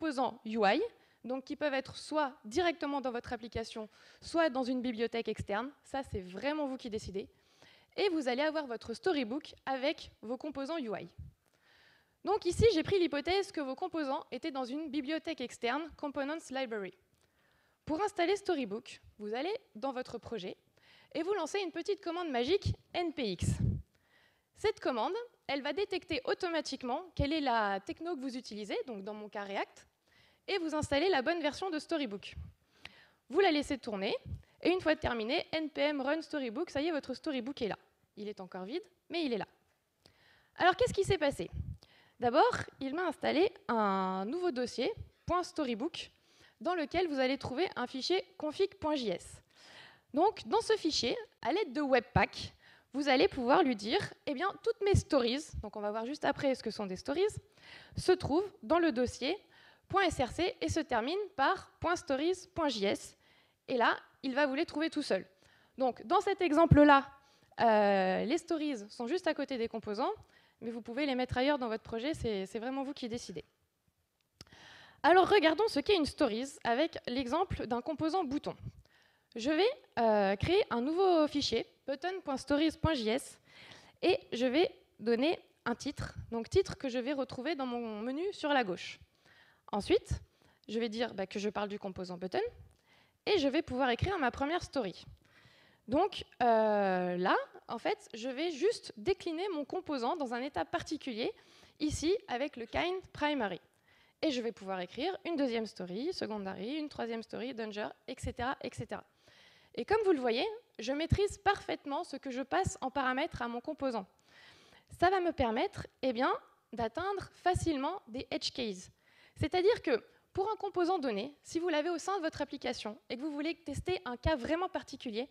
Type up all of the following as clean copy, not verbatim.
composants UI, donc qui peuvent être soit directement dans votre application, soit dans une bibliothèque externe. Ça, c'est vraiment vous qui décidez. Et vous allez avoir votre storybook avec vos composants UI. Donc ici, j'ai pris l'hypothèse que vos composants étaient dans une bibliothèque externe, Components Library. Pour installer Storybook, vous allez dans votre projet et vous lancez une petite commande magique npx. Cette commande, elle va détecter automatiquement quelle est la techno que vous utilisez, donc dans mon cas React, et vous installez la bonne version de Storybook. Vous la laissez tourner, et une fois terminé, npm run Storybook, ça y est, votre Storybook est là. Il est encore vide, mais il est là. Alors, qu'est-ce qui s'est passé? D'abord, il m'a installé un nouveau dossier, .storybook, dans lequel vous allez trouver un fichier config.js. Donc, dans ce fichier, à l'aide de Webpack, vous allez pouvoir lui dire, eh bien, toutes mes stories, donc on va voir juste après ce que sont des stories, se trouvent dans le dossier .src et se terminent par .stories.js. Et là, il va vous les trouver tout seul. Donc, dans cet exemple-là, les stories sont juste à côté des composants, mais vous pouvez les mettre ailleurs dans votre projet, c'est vraiment vous qui décidez. Alors, regardons ce qu'est une stories avec l'exemple d'un composant bouton. Je vais créer un nouveau fichier, button.stories.js, et je vais donner un titre, donc titre que je vais retrouver dans mon menu sur la gauche. Ensuite, je vais dire que je parle du composant button, et je vais pouvoir écrire ma première story. Donc là, en fait, je vais juste décliner mon composant dans un état particulier, ici, avec le kind primary. Et je vais pouvoir écrire une deuxième story, secondary, une troisième story, danger, etc., etc. Et comme vous le voyez, je maîtrise parfaitement ce que je passe en paramètres à mon composant. Ça va me permettre d'atteindre facilement des edge cases. C'est-à-dire que pour un composant donné, si vous l'avez au sein de votre application et que vous voulez tester un cas vraiment particulier,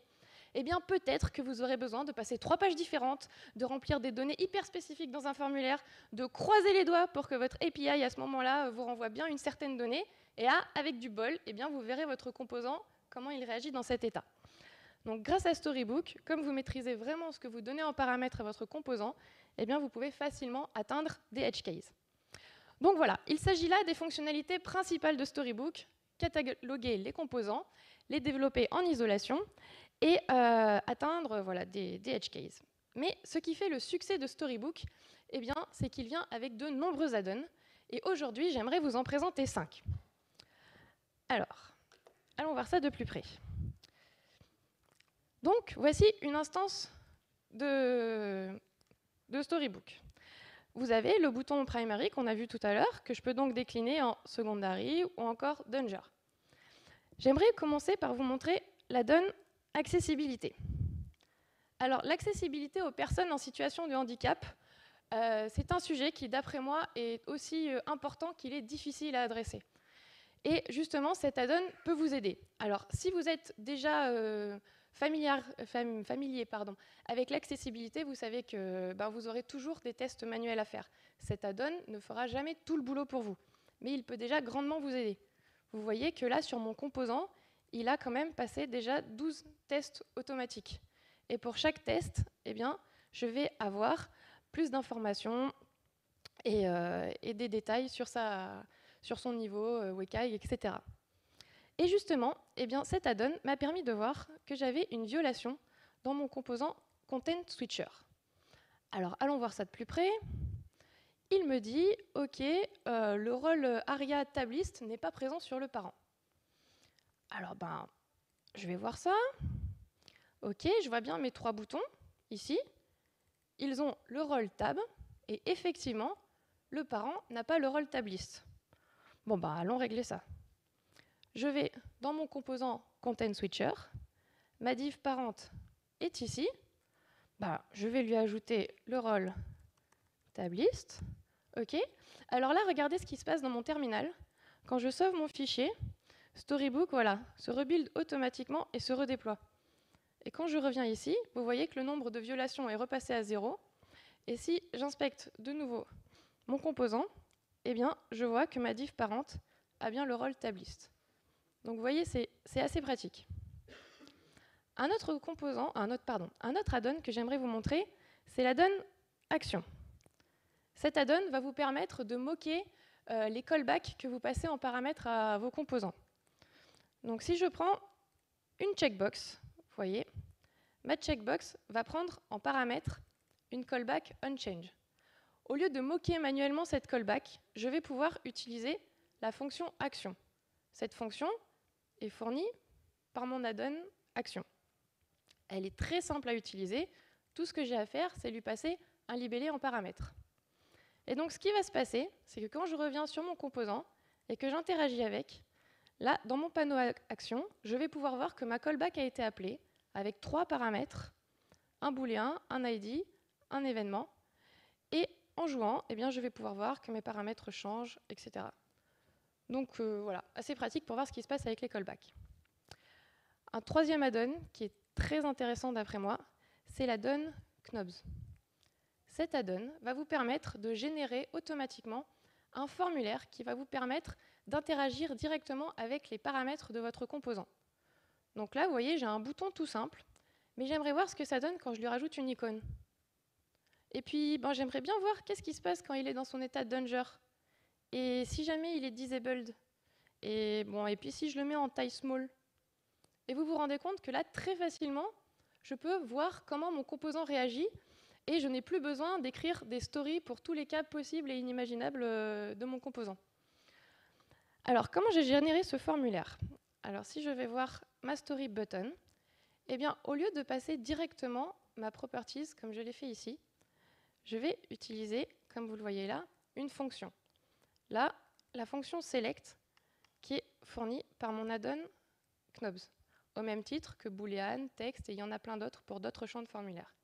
eh bien peut-être que vous aurez besoin de passer 3 pages différentes, de remplir des données hyper spécifiques dans un formulaire, de croiser les doigts pour que votre API à ce moment-là vous renvoie bien une certaine donnée. Et là, avec du bol, eh bien, vous verrez votre composant, comment il réagit dans cet état. Donc grâce à Storybook, comme vous maîtrisez vraiment ce que vous donnez en paramètres à votre composant, eh bien, vous pouvez facilement atteindre des edge cases. Donc voilà, il s'agit là des fonctionnalités principales de Storybook, cataloguer les composants, les développer en isolation et atteindre des edge cases. Mais ce qui fait le succès de Storybook, eh bien, c'est qu'il vient avec de nombreux add-ons. Et aujourd'hui, j'aimerais vous en présenter 5. Alors, allons voir ça de plus près. Donc, voici une instance de Storybook. Vous avez le bouton primary qu'on a vu tout à l'heure, que je peux donc décliner en secondary ou encore danger. J'aimerais commencer par vous montrer la donne accessibilité. Alors, l'accessibilité aux personnes en situation de handicap, c'est un sujet qui, d'après moi, est aussi important qu'il est difficile à adresser. Et justement, cet add-on peut vous aider. Alors, si vous êtes déjà familier avec l'accessibilité, vous savez que vous aurez toujours des tests manuels à faire. Cet add-on ne fera jamais tout le boulot pour vous, mais il peut déjà grandement vous aider. Vous voyez que là, sur mon composant, il a quand même passé déjà 12 tests automatiques. Et pour chaque test, eh bien, je vais avoir plus d'informations et des détails sur son niveau, Wekai, etc. Et justement, eh bien, cet add-on m'a permis de voir que j'avais une violation dans mon composant Content Switcher. Alors, allons voir ça de plus près. Il me dit, OK, le rôle ARIA tablist n'est pas présent sur le parent. Alors, je vais voir ça. OK, je vois bien mes 3 boutons, ici. Ils ont le rôle tab, et effectivement, le parent n'a pas le rôle tablist. Bon, allons régler ça. Je vais dans mon composant Content Switcher. Ma div parent est ici. Je vais lui ajouter le rôle tablist. OK. Alors là, regardez ce qui se passe dans mon terminal. Quand je sauve mon fichier, Storybook, se rebuild automatiquement et se redéploie. Et quand je reviens ici, vous voyez que le nombre de violations est repassé à 0. Et si j'inspecte de nouveau mon composant, eh bien, je vois que ma div parent a bien le rôle tablist. Donc vous voyez, c'est assez pratique. Un autre add-on que j'aimerais vous montrer, c'est l'add-on action. Cet add-on va vous permettre de moquer les callbacks que vous passez en paramètres à vos composants. Donc si je prends une checkbox, vous voyez, ma checkbox va prendre en paramètre une callback onChange. Au lieu de moquer manuellement cette callback, je vais pouvoir utiliser la fonction action. Cette fonction est fournie par mon add-on action. Elle est très simple à utiliser. Tout ce que j'ai à faire, c'est lui passer un libellé en paramètre. Et donc, ce qui va se passer, c'est que quand je reviens sur mon composant et que j'interagis avec, là, dans mon panneau action, je vais pouvoir voir que ma callback a été appelée avec 3 paramètres, un booléen, un ID, un événement. Et en jouant, eh bien, je vais pouvoir voir que mes paramètres changent, etc. Donc voilà, assez pratique pour voir ce qui se passe avec les callbacks. Un troisième add-on qui est très intéressant d'après moi, c'est l'add-on Knobs. Cet add-on va vous permettre de générer automatiquement un formulaire qui va vous permettre d'interagir directement avec les paramètres de votre composant. Donc là, vous voyez, j'ai un bouton tout simple, mais j'aimerais voir ce que ça donne quand je lui rajoute une icône. Et puis, j'aimerais bien voir qu'est-ce qui se passe quand il est dans son état de danger. Et si jamais il est disabled. Et puis si je le mets en taille small. Et vous vous rendez compte que là, très facilement, je peux voir comment mon composant réagit et je n'ai plus besoin d'écrire des stories pour tous les cas possibles et inimaginables de mon composant. Alors, comment j'ai généré ce formulaire? Alors, si je vais voir ma story button, eh bien, au lieu de passer directement ma properties, comme je l'ai fait ici, je vais utiliser, comme vous le voyez là, une fonction. Là, la fonction select, qui est fournie par mon add-on Knobs, au même titre que boolean, texte, et il y en a plein d'autres pour d'autres champs de formulaire.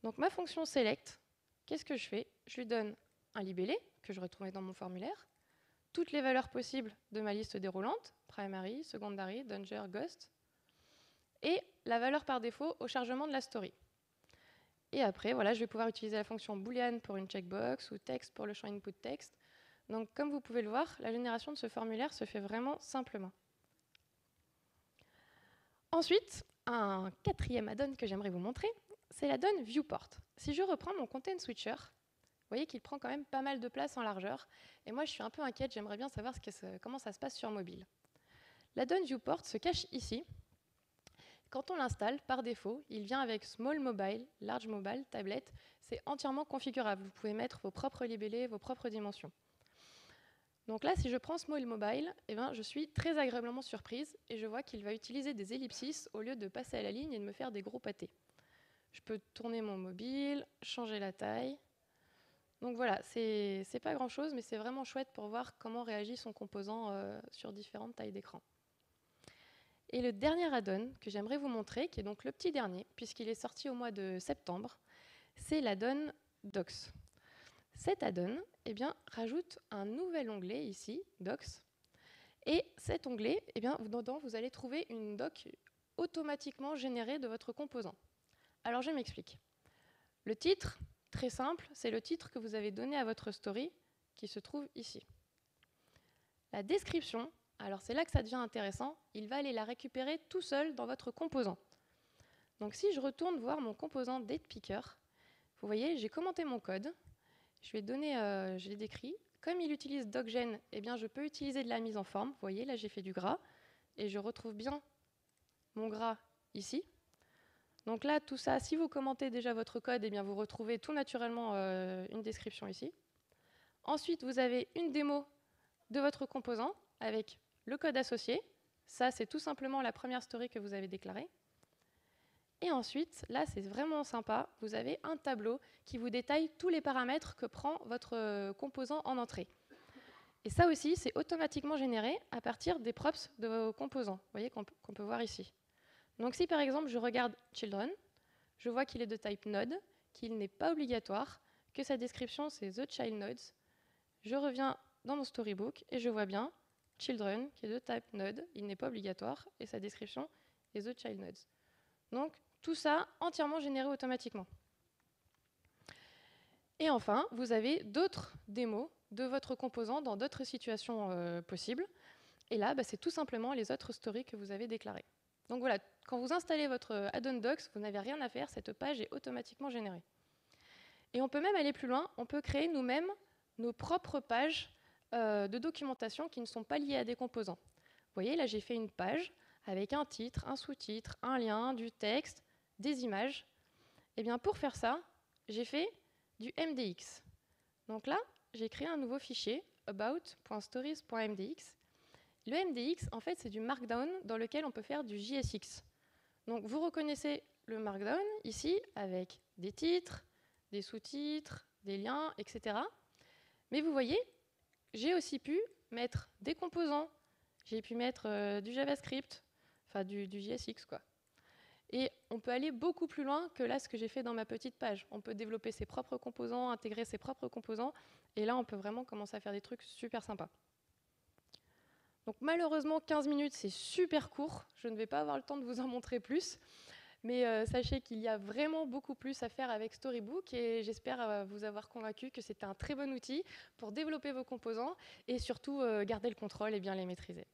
Donc ma fonction select, qu'est-ce que je fais? Je lui donne un libellé, que je retrouvais dans mon formulaire, toutes les valeurs possibles de ma liste déroulante, primary, secondary, danger, ghost, et la valeur par défaut au chargement de la story. Et après, voilà, je vais pouvoir utiliser la fonction boolean pour une checkbox ou text pour le champ input text. Donc comme vous pouvez le voir, la génération de ce formulaire se fait vraiment simplement. Ensuite, un quatrième add-on que j'aimerais vous montrer, c'est l'add-on viewport. Si je reprends mon content switcher, vous voyez qu'il prend quand même pas mal de place en largeur. Et moi, je suis un peu inquiète, j'aimerais bien savoir comment ça se passe sur mobile. L'add-on viewport se cache ici. Quand on l'installe, par défaut, il vient avec Small Mobile, Large Mobile, Tablette. C'est entièrement configurable. Vous pouvez mettre vos propres libellés, vos propres dimensions. Donc là, si je prends Small Mobile, je suis très agréablement surprise et je vois qu'il va utiliser des ellipses au lieu de passer à la ligne et de me faire des gros pâtés. Je peux tourner mon mobile, changer la taille. Donc voilà, c'est pas grand-chose, mais c'est vraiment chouette pour voir comment réagit son composant sur différentes tailles d'écran. Et le dernier add-on que j'aimerais vous montrer, qui est donc le petit dernier, puisqu'il est sorti au mois de septembre, c'est l'add-on Docs. Cet add-on rajoute un nouvel onglet ici, Docs, et cet onglet, dedans, vous allez trouver une doc automatiquement générée de votre composant. Alors je m'explique. Le titre, très simple, c'est le titre que vous avez donné à votre story, qui se trouve ici. La description, alors c'est là que ça devient intéressant, il va aller la récupérer tout seul dans votre composant. Donc si je retourne voir mon composant DatePicker, vous voyez, j'ai commenté mon code, je l'ai décrit. Comme il utilise docgen, je peux utiliser de la mise en forme. Vous voyez, là j'ai fait du gras, et je retrouve bien mon gras ici. Donc là, tout ça, si vous commentez déjà votre code, vous retrouvez tout naturellement une description ici. Ensuite, vous avez une démo de votre composant avec le code associé. Ça, c'est tout simplement la première story que vous avez déclarée. Et ensuite, là, c'est vraiment sympa, vous avez un tableau qui vous détaille tous les paramètres que prend votre composant en entrée. Et ça aussi, c'est automatiquement généré à partir des props de vos composants, vous voyez, qu'on peut voir ici. Donc si par exemple, je regarde Children, je vois qu'il est de type Node, qu'il n'est pas obligatoire, que sa description, c'est The Child Nodes. Je reviens dans mon storybook et je vois bien Children, qui est de type Node, il n'est pas obligatoire, et sa description est The Child Nodes. Donc, tout ça entièrement généré automatiquement. Et enfin, vous avez d'autres démos de votre composant dans d'autres situations possibles. Et là, c'est tout simplement les autres stories que vous avez déclarées. Donc voilà, quand vous installez votre add-on Docs, vous n'avez rien à faire, cette page est automatiquement générée. Et on peut même aller plus loin, on peut créer nous-mêmes nos propres pages de documentation qui ne sont pas liées à des composants. Vous voyez, là, j'ai fait une page avec un titre, un sous-titre, un lien, du texte, des images. Et bien, pour faire ça, j'ai fait du MDX. Donc là, j'ai créé un nouveau fichier, about.stories.mdx. Le MDX, en fait, c'est du Markdown dans lequel on peut faire du JSX. Donc, vous reconnaissez le Markdown ici avec des titres, des sous-titres, des liens, etc. Mais vous voyez, j'ai aussi pu mettre des composants, j'ai pu mettre du JavaScript, enfin du JSX, quoi. Et on peut aller beaucoup plus loin que là, ce que j'ai fait dans ma petite page. On peut développer ses propres composants, intégrer ses propres composants, et là, on peut vraiment commencer à faire des trucs super sympas. Donc malheureusement, 15 minutes, c'est super court. Je ne vais pas avoir le temps de vous en montrer plus. Mais sachez qu'il y a vraiment beaucoup plus à faire avec Storybook et j'espère vous avoir convaincu que c'était un très bon outil pour développer vos composants et surtout garder le contrôle et bien les maîtriser.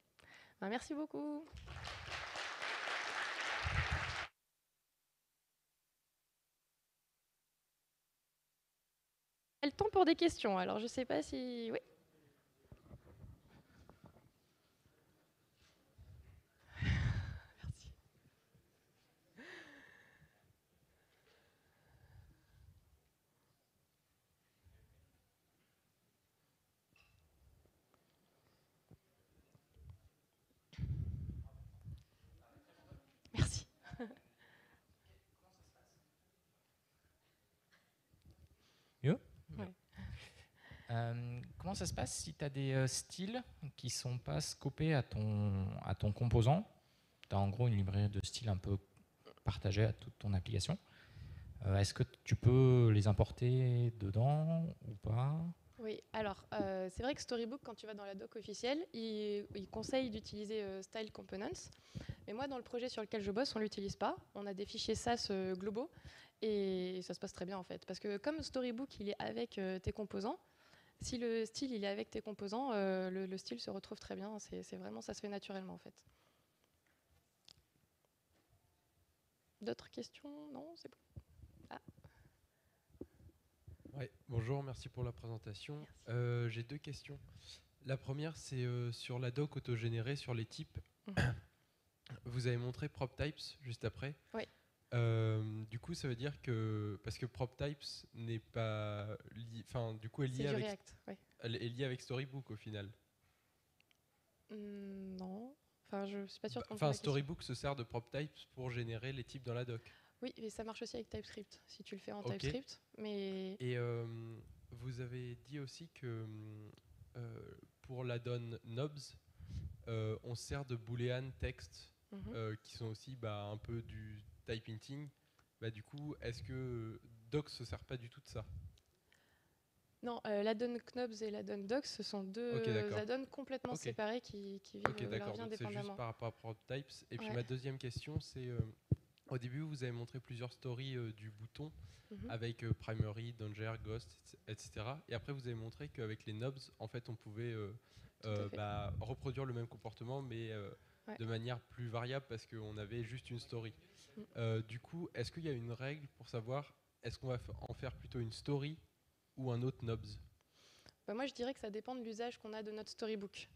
Ben, merci beaucoup. Il y a le temps pour des questions, alors je ne sais pas si... Oui. Merci. Merci. Mieux ? Ouais. Comment ça se passe si tu as des styles qui ne sont pas scopés à ton composant? Tu as en gros une librairie de styles un peu partagée à toute ton application. Est-ce que tu peux les importer dedans ou pas? Oui, alors c'est vrai que Storybook, quand tu vas dans la doc officielle, il conseille d'utiliser Style Components. Mais moi, dans le projet sur lequel je bosse, on ne l'utilise pas. On a des fichiers SAS globaux et ça se passe très bien en fait. Parce que comme Storybook, il est avec tes composants, si le style il est avec tes composants, le style se retrouve très bien. C'est vraiment, ça se fait naturellement en fait. D'autres questions? Non, c'est bon. Ah. Ouais, bonjour, merci pour la présentation. J'ai deux questions. La première, c'est sur la doc autogénérée, sur les types. Vous avez montré PropTypes juste après. Oui. Du coup, ça veut dire que parce que PropTypes n'est pas, enfin, du coup, est lié avec React, oui. Elle est liée avec Storybook au final. Non. Enfin, je suis pas sûre de comprendre Enfin, la question. Storybook se sert de PropTypes pour générer les types dans la doc. Oui, et ça marche aussi avec TypeScript, si tu le fais en Ok. TypeScript. Mais... Et vous avez dit aussi que pour l'add-on Knobs, on sert de boolean text qui sont aussi un peu du type hinting. Du coup, est-ce que Docs se sert pas du tout de ça? Non, l'add-on Knobs et l'add-on Docs, ce sont deux add-ons complètement séparés qui vivent leur vie indépendamment. C'est juste par rapport à PropTypes. Et puis ma deuxième question, c'est au début, vous avez montré plusieurs stories du bouton avec Primary, Danger, Ghost, etc. Et après, vous avez montré qu'avec les knobs, en fait, on pouvait reproduire le même comportement, mais de manière plus variable parce qu'on avait juste une story. Du coup, est-ce qu'il y a une règle pour savoir est-ce qu'on va en faire plutôt une story ou un autre knobs? Moi, je dirais que ça dépend de l'usage qu'on a de notre storybook.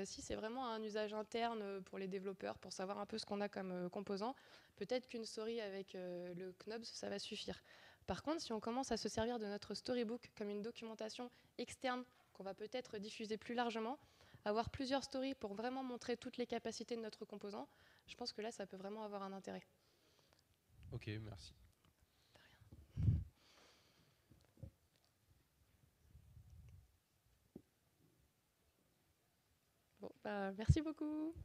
Si c'est vraiment un usage interne pour les développeurs, pour savoir un peu ce qu'on a comme composant, peut-être qu'une story avec le knobs, ça va suffire. Par contre, si on commence à se servir de notre storybook comme une documentation externe qu'on va peut-être diffuser plus largement, avoir plusieurs stories pour vraiment montrer toutes les capacités de notre composant, je pense que là, ça peut vraiment avoir un intérêt. Ok, merci. Bon, merci beaucoup.